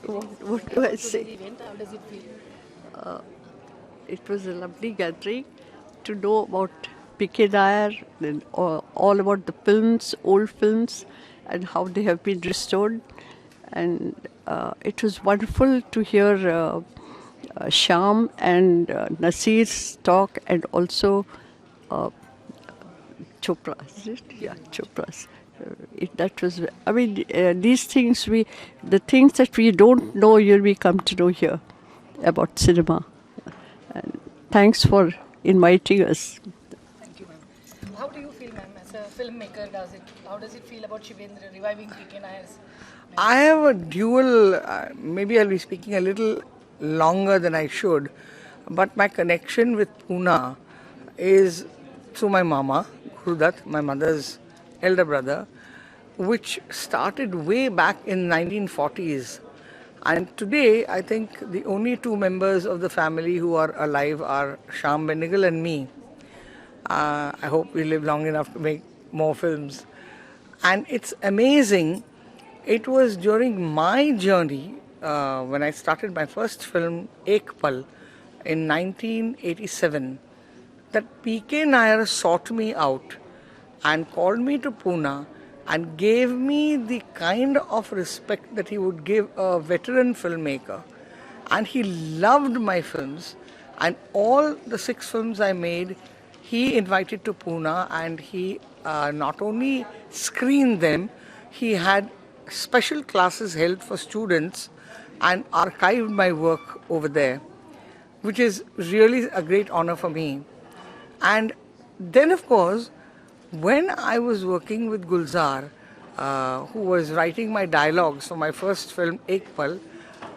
What do I say? Event, how does it feel? It was a lovely gathering to know about PK Nair, and all about the films, old films, and how they have been restored. And it was wonderful to hear Shyam and Nasir's talk, and also Chopra, is it? Yeah, Chopra's. That was, I mean, these things the things that we don't know, we come to know here about cinema. And thanks for inviting us. Thank you, ma'am. How do you feel, ma'am, as a filmmaker? How does it feel about Shivendra reviving PK Nair's I memory? have a dual, maybe I'll be speaking a little longer than I should, but my connection with Pune is through my mama, Gurudat, my mother's elder brother, which started way back in 1940s. And today, I think the only two members of the family who are alive are Sham, Benegal and me. I hope we live long enough to make more films. And it's amazing. It was during my journey when I started my first film, Ek Pal, in 1987, that PK Nair sought me out and called me to Pune and gave me the kind of respect that he would give a veteran filmmaker. And he loved my films, and all the 6 films I made, he invited to Pune, and he not only screened them, he had special classes held for students and archived my work over there, which is really a great honor for me. And then, of course, when I was working with Gulzar, who was writing my dialogues for my first film, Ek Pal,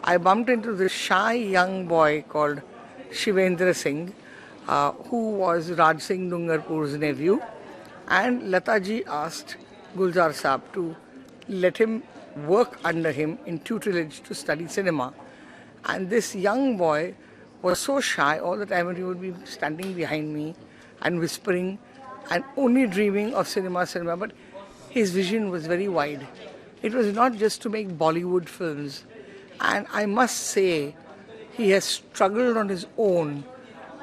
I bumped into this shy young boy called Shivendra Singh, who was Raj Singh Dungarpur's nephew. And Lata ji asked Gulzar Saab to let him work under him in tutelage to study cinema. And this young boy was so shy all the time, and he would be standing behind me and whispering and only dreaming of cinema. But his vision was very wide. It was not just to make Bollywood films. And I must say, he has struggled on his own.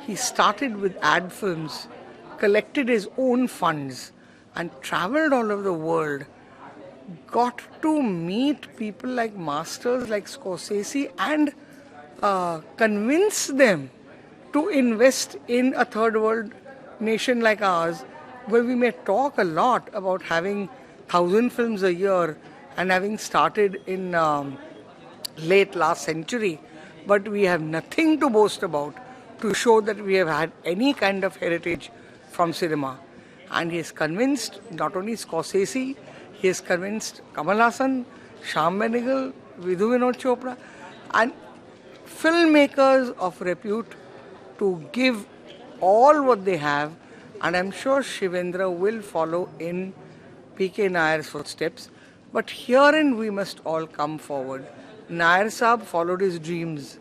He started with ad films, collected his own funds, and traveled all over the world. Got to meet people like masters like Scorsese and convince them to invest in a third world nation like ours, where we may talk a lot about having 1,000 films a year and having started in late last century, but we have nothing to boast about to show that we have had any kind of heritage from cinema. And he has convinced not only Scorsese, he has convinced Kamal Hassan, Shyam Benegal, Vidhu Vinod Chopra, and filmmakers of repute to give all what they have. And I'm sure Shivendra will follow in PK Nair's footsteps. But herein we must all come forward. Nair Saab followed his dreams.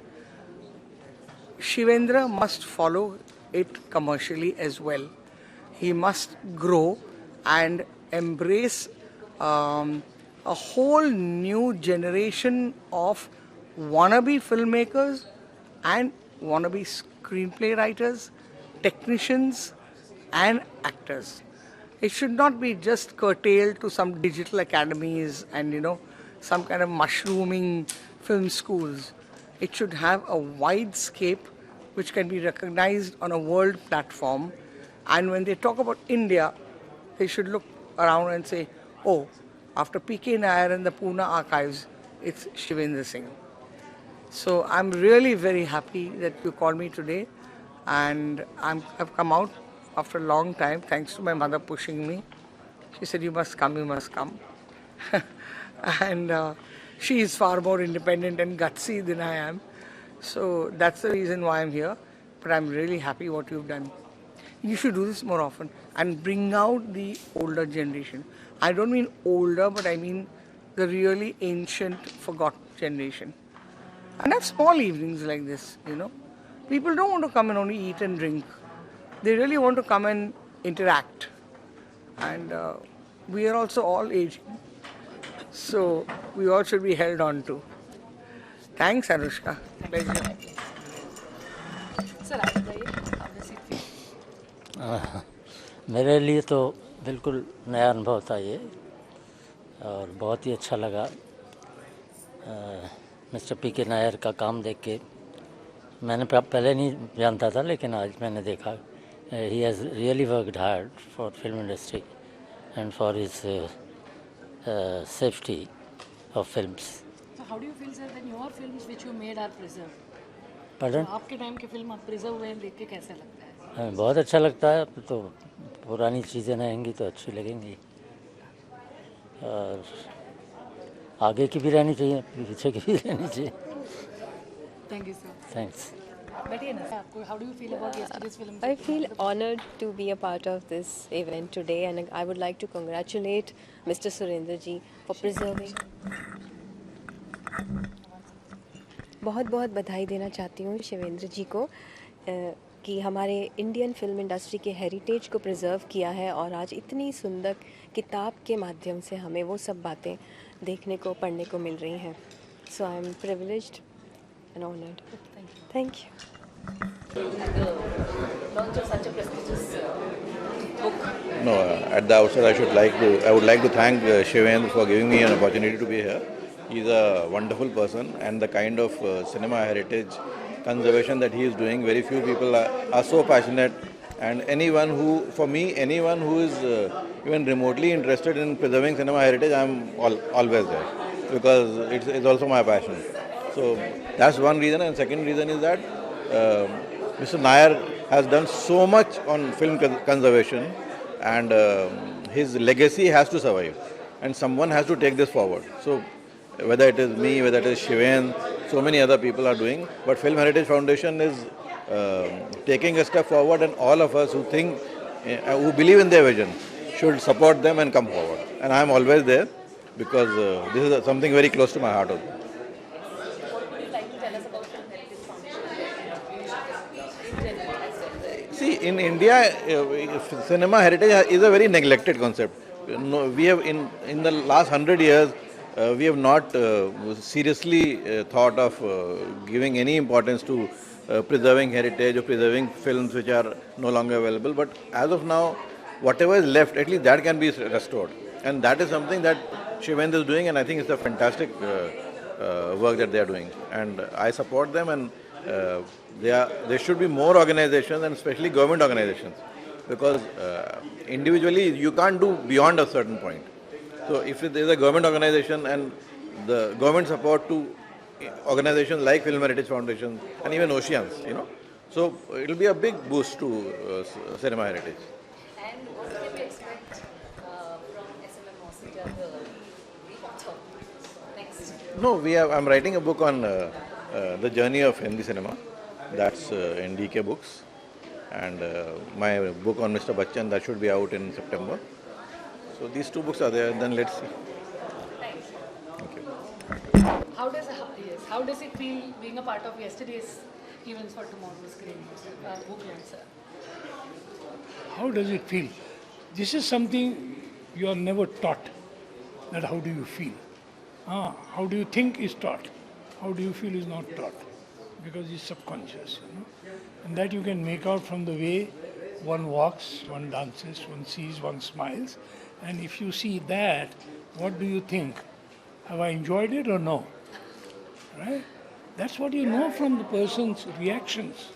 Shivendra must follow it commercially as well. He must grow and embrace a whole new generation of wannabe filmmakers and wannabe screenplay writers, technicians, and actors. It should not be just curtailed to some digital academies and some kind of mushrooming film schools. It should have a wide scape which can be recognized on a world platform. And when they talk about India, they should look around and say, oh, after PK Nair and the Pune archives, it's Shivendra Singh. So I'm really very happy that you called me today, and I've come out after a long time, thanks to my mother pushing me. She said, you must come. And she is far more independent and gutsy than I am. So that's the reason why I'm here. But I'm really happy what you've done. You should do this more often and bring out the older generation. I don't mean older, but I mean the really ancient, forgotten generation. And have small evenings like this, People don't want to come and only eat and drink. They really want to come and interact. And we are also all aging. So we all should be held on to. Thanks, Anushka. Pleasure. Sir आप बताइए how does it feel? मेरे लिए तो बिल्कुल नया अनुभव था ये और बहुत ही अच्छा लगा मिस्टर पी के नायर का काम देख के। मैंने पहले नहीं जानता था लेकिन आज मैंने देखा he has really worked hard for film industry and for his safety of films. So how do you feel, sir, that your films which you made are preserved? पढ़न तो आपके टाइम के फिल्म आप प्रिजर्व हुए हैं देख के कैसा लगता है? हमें बहुत अच्छा लगता है। तो पुरानी चीज़ें रहेंगी तो अच्छी लगेंगी और आगे की भी रहनी चाहिए पीछे की भी रहनी चाहिए। Thank you, sir. थैंक्स। बैठिए ना आपको how do you feel about yesterday's film? I feel honored to be a part of this event today, and I would like to congratulate Mr. Surendra ji for preserving. बहुत बहुत बधाई देना चाहती हूँ शिवेंद्र जी को कि हमारे इंडियन फिल्म इंडस्ट्री के हेरिटेज को प्रिजर्व किया है और आज इतनी सुंदर किताब के माध्यम से हमें वो सब बातें देखने को पढ़ने को मिल रही हैं। So I am privileged and honoured. Thank you. Launch of such a prestigious book. No, at the outset, I would like to thank Shivendra for giving me an opportunity to be here. He's a wonderful person, and the kind of cinema heritage conservation that he is doing, very few people are so passionate. And anyone who is even remotely interested in preserving cinema heritage, I'm always there because it's also my passion. So that's one reason, and second reason is that Mr. Nair has done so much on film conservation, and his legacy has to survive, and someone has to take this forward. So whether it is me, whether it is Shiven, so many other people are doing, but Film Heritage Foundation is taking a step forward, and all of us who believe in their vision should support them and come forward. And I am always there because this is something very close to my heart also. See, in India, cinema heritage is a very neglected concept. No, we have in the last 100 years, we have not seriously thought of giving any importance to preserving heritage or preserving films which are no longer available. But as of now, whatever is left, at least that can be restored. And that is something that Shivendra is doing, and I think it's a fantastic work that they are doing. And I support them, and there should be more organizations, and especially government organizations, because individually you can't do beyond a certain point. So if there is a government organization and the government support to organizations like Film Heritage Foundation and even Oceans, so it will be a big boost to cinema heritage. And what can we expect from SMM the author next? No, I'm writing a book on the journey of Hindi cinema. That's in DK Books, and my book on Mr. Bachchan, that should be out in September. So these two books are there, then let's see. Thank you. How does it feel being a part of yesterday's events for tomorrow's book launch, sir? How does it feel? This is something you are never taught. That how do you feel? How do you think is taught? How do you feel is not taught? Because it's subconscious, And that you can make out from the way one walks, one dances, one sees, one smiles. And if you see that, what do you think? Have I enjoyed it or no? Right? That's what you know from the person's reactions.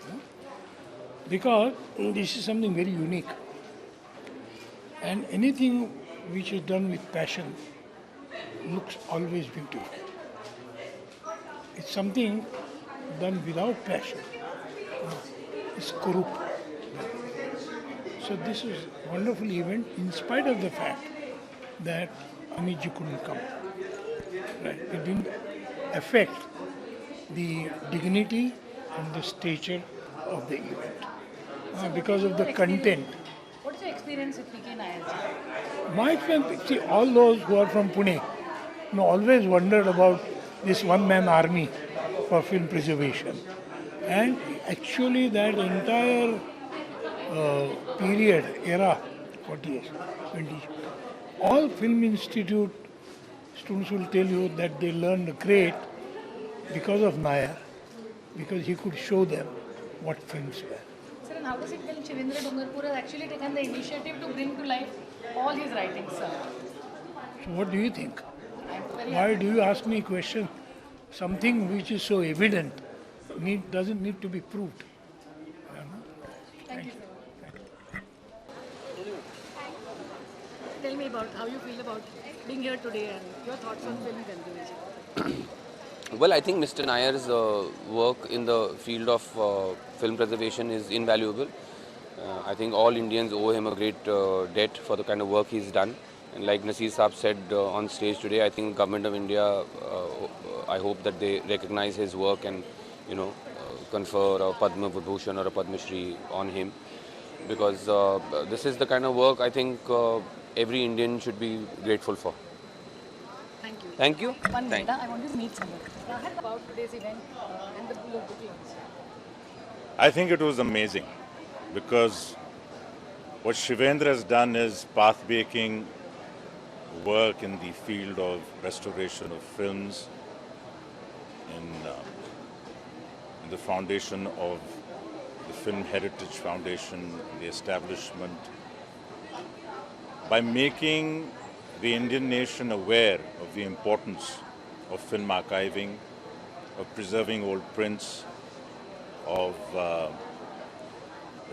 Because this is something very unique. And anything which is done with passion looks always beautiful. It's something done without passion. It's corrupt. So this is a wonderful event in spite of the fact that Amiji couldn't come. Right? It didn't affect the dignity and the stature of the event because of the content. What is your experience with PK Nair? My experience, see, all those who are from Pune always wondered about this one-man army for film preservation. And actually that entire era, 40 years, 20 years, all film institute students will tell you that they learned great because of Nair, because he could show them what films were. Sir, and how does it feel Shivendra Dungarpur has actually taken the initiative to bring to life all his writings, sir? So what do you think? I'm very Why do you ask me a question? Something which is so evident doesn't need to be proved. Thank you, sir. Tell me about how you feel about being here today and your thoughts on film conservation. Well, I think Mr. Nair's work in the field of film preservation is invaluable. I think all Indians owe him a great debt for the kind of work he's done. And like Naseer Saab said on stage today, I think the government of India, I hope that they recognize his work and, confer a Padma Vibhushan or a Padma Shri on him. Because this is the kind of work I think every Indian should be grateful for. Thank you. Thank you. One Thank minute, I want to meet someone. About today's event and the book launch. I think it was amazing because what Shivendra has done is path-breaking work in the field of restoration of films in the foundation of the Film Heritage Foundation, the establishment, by making the Indian nation aware of the importance of film archiving, of preserving old prints, of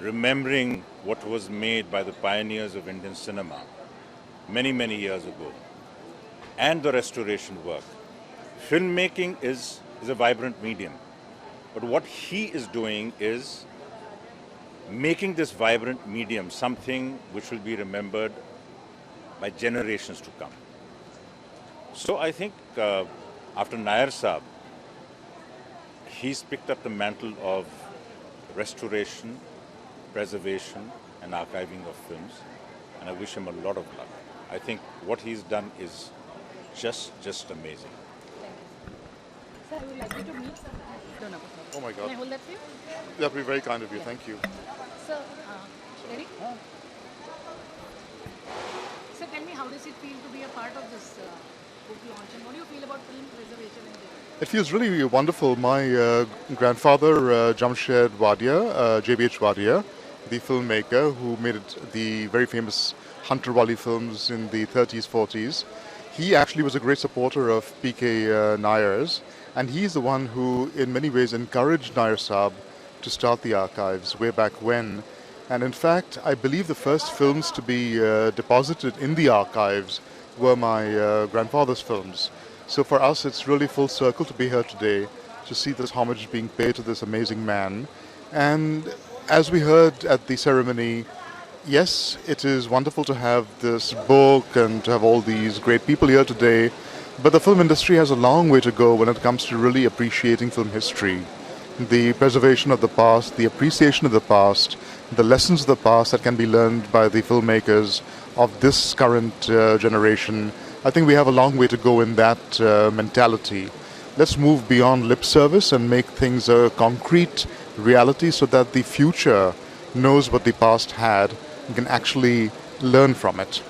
remembering what was made by the pioneers of Indian cinema many, many years ago, and the restoration work. Filmmaking is a vibrant medium, but what he is doing is making this vibrant medium something which will be remembered by generations to come. So I think after Nair Saab, he's picked up the mantle of restoration, preservation and archiving of films, and I wish him a lot of luck. I think what he's done is just amazing. Sir, I would like you to meet someone. Oh my Can I God, hold that for you? that would be very kind of you. Thank you. Sir, ready? Sir, tell me, how does it feel to be a part of this book launch, and what do you feel about film preservation in India? It feels really wonderful. My grandfather, Jamshed Wadia, JBH Wadia, the filmmaker who made the very famous Hunter Wali films in the 30s, 40s, he actually was a great supporter of PK Nair's, and he's the one who in many ways encouraged Nair Saab to start the archives way back when. And in fact, I believe the first films to be deposited in the archives were my grandfather's films. So for us, it's really full circle to be here today to see this homage being paid to this amazing man. And as we heard at the ceremony, yes, it is wonderful to have this book and to have all these great people here today, but the film industry has a long way to go when it comes to really appreciating film history. The preservation of the past, the appreciation of the past, the lessons of the past that can be learned by the filmmakers of this current generation. I think we have a long way to go in that mentality. Let's move beyond lip service and make things a concrete reality so that the future knows what the past had and can actually learn from it.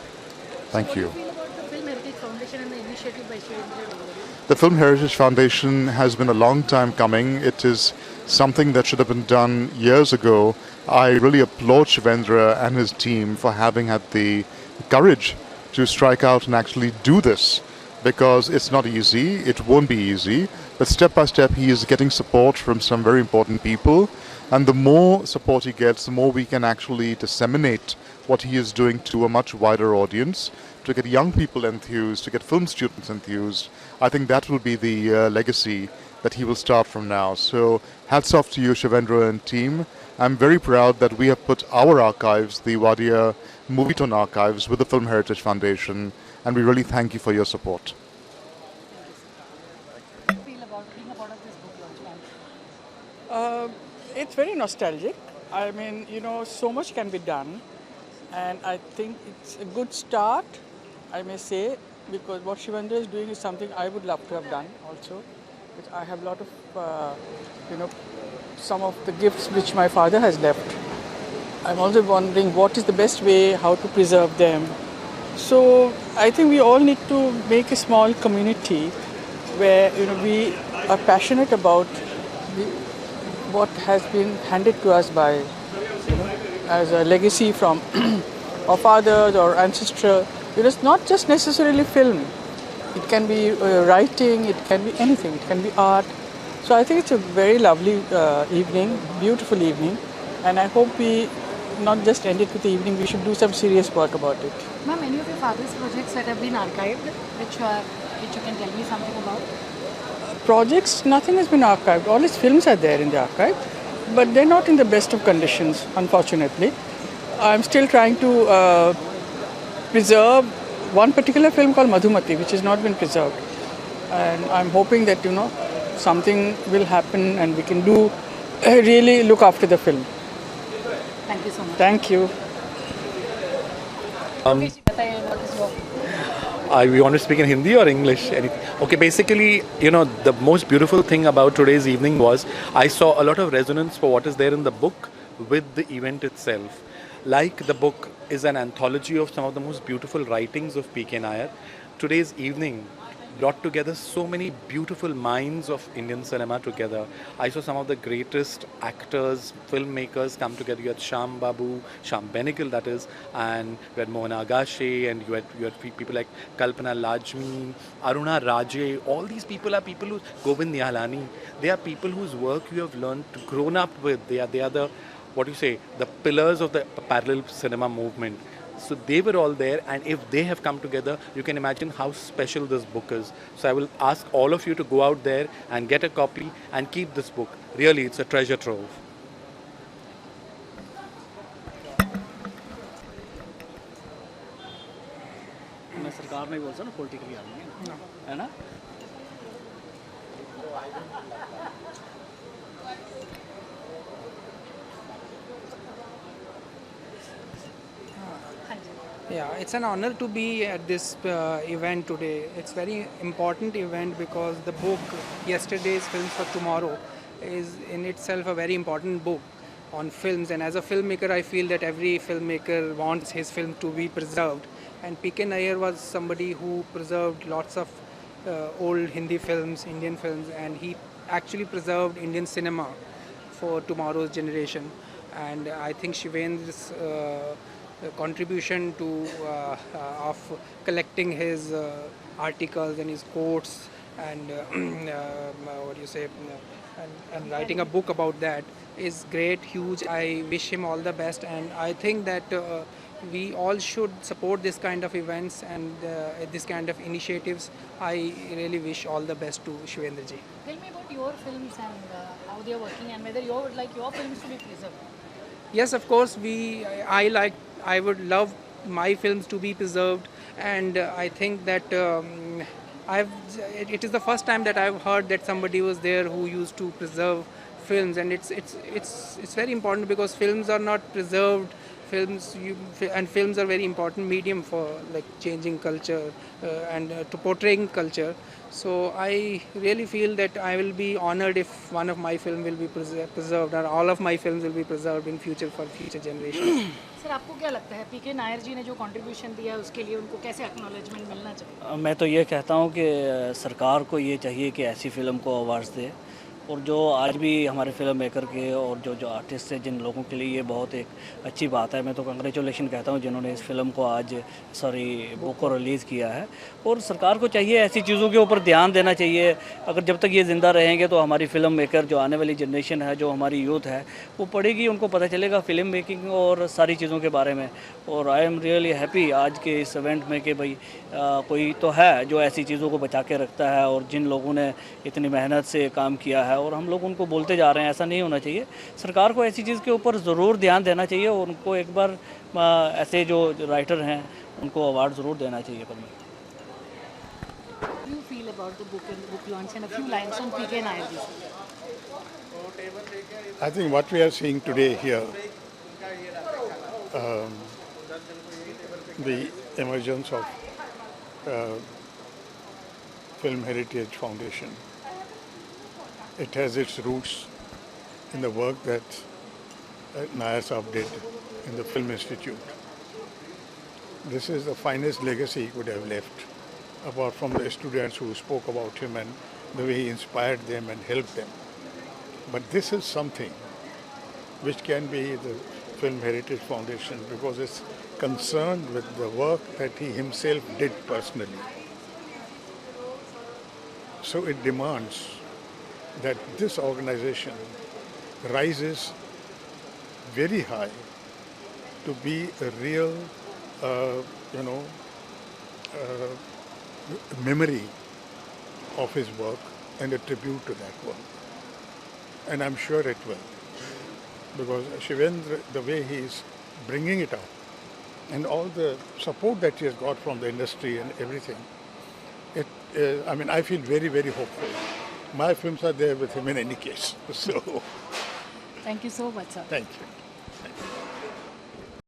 Thank you. What do you feel about the Film Heritage Foundation and the initiative by Shivendra Dungarpur? The Film Heritage Foundation has been a long time coming. It is something that should have been done years ago. I really applaud Shivendra and his team for having had the courage to strike out and actually do this, because it's not easy, it won't be easy, but step by step he is getting support from some very important people, and the more support he gets, the more we can actually disseminate what he is doing to a much wider audience, to get young people enthused, to get film students enthused. I think that will be the legacy that he will start from now. So hats off to you, Shivendra and team. I'm very proud that we have put our archives, the Wadia Movietone archives, with the Film Heritage Foundation, and we really thank you for your support. How do you feel about being a part of this book launch? It's very nostalgic. I mean, so much can be done, and I think it's a good start, I may say, because what Shivendra is doing is something I would love to have done also. But I have a lot of, some of the gifts which my father has left. I'm also wondering what is the best way, how to preserve them. So I think we all need to make a small community where we are passionate about the, what has been handed to us by as a legacy from our fathers or ancestral. It's not just necessarily film. It can be writing, it can be anything, it can be art. So I think it's a very lovely evening, beautiful evening, and I hope we not just end it with the evening, we should do some serious work about it. Ma'am, any of your father's projects that have been archived, which you can tell me something about? Projects, nothing has been archived. All his films are there in the archive, but they're not in the best of conditions, unfortunately. I'm still trying to preserve one particular film called Madhumati, which has not been preserved. And I'm hoping that, something will happen and we can do really look after the film. Thank you so much. Thank you. We want to speak in Hindi or English? Okay, basically, the most beautiful thing about today's evening was I saw a lot of resonance for what is there in the book with the event itself. Like the book is an anthology of some of the most beautiful writings of P.K. Nair. Today's evening brought together so many beautiful minds of Indian cinema together. I saw some of the greatest actors, filmmakers come together. You had Shyam Benegal that is, and you had Mohan Agashe, and you had people like Kalpana Lajmi, Aruna Raje. All these people are people who, Govind Nihalani, they are people whose work you have learned, grown up with. They are the the pillars of the parallel cinema movement. So they were all there, and if they have come together, you can imagine how special this book is. So I will ask all of you to go out there and get a copy and keep this book. Really, it's a treasure trove. मैं सरकार नहीं बोल सकता ना, politically आदमी है ना. Yeah, it's an honor to be at this event today. It's very important event because the book, Yesterday's Films for Tomorrow, is in itself a very important book on films. And as a filmmaker, I feel that every filmmaker wants his film to be preserved. And P.K. Nair was somebody who preserved lots of old Hindi films, Indian films, and he actually preserved Indian cinema for tomorrow's generation. And I think Shivendra's contribution to of collecting his articles and his quotes and and writing a book about that is great, huge. I wish him all the best, and I think that we all should support this kind of events and this kind of initiatives. I really wish all the best to Shivendra ji. Tell me about your films and how they are working, and whether you would like your films to be preserved. Yes, of course. I would love my films to be preserved, and I think that it is the first time that I've heard that somebody was there who used to preserve films, and it's very important because films are not preserved. Films are very important medium for like changing culture and to portraying culture. So I really feel that I will be honored if one of my film will be preserved, or all of my films will be preserved in future for future generations. Sir, आपको क्या लगता है पीके नायर जी ने जो contribution दिया है उसके लिए उनको कैसे एक्नॉलेजमेंट मिलना चाहिए? मैं तो ये कहता हूँ कि सरकार को ये चाहिए कि ऐसी फिल्म को अवार्ड्स दे, और जो आज भी हमारे फिल्म मेकर के और जो आर्टिस्ट हैं, जिन लोगों के लिए ये बहुत एक अच्छी बात है, मैं तो कंग्रेचुलेशन कहता हूँ जिन्होंने इस फिल्म को आज बुक को रिलीज़ किया है। और सरकार को चाहिए ऐसी चीज़ों के ऊपर ध्यान देना चाहिए। अगर जब तक ये ज़िंदा रहेंगे तो हमारी फ़िल्म मेकर, जो आने वाली जनरेशन है, जो हमारी यूथ है, वो पढ़ेगी, उनको पता चलेगा फ़िल्म मेकिंग और सारी चीज़ों के बारे में। और आई एम रियली हैप्पी आज के इस इवेंट में कि भाई कोई तो है जो ऐसी चीज़ों को बचा के रखता है, और जिन लोगों ने इतनी मेहनत से काम किया है और हम लोग उनको बोलते जा रहे हैं, ऐसा नहीं होना चाहिए। सरकार को ऐसी चीज़ के ऊपर ज़रूर ध्यान देना चाहिए, और उनको एक बार ऐसे जो राइटर हैं उनको अवार्ड ज़रूर देना चाहिए। पर you feel about the book and the book launch, and a few lines on P.K. Nair ji? I think what we are seeing today here, the emergence of Film Heritage Foundation, it has its roots in the work that Nair Saab did in the Film Institute. This is the finest legacy he could have left apart from the students who spoke about him and the way he inspired them and helped them. But this is something which can be the Film Heritage Foundation because it's concerned with the work that he himself did personally. So it demands that this organization rises very high to be a real, memory of his work and a tribute to that work. And I'm sure it will. Because Shivendra, the way he is bringing it out and all the support that he has got from the industry and everything, I feel very, very hopeful. My films are there with him in any case. So, Thank you so much, sir. Thank you.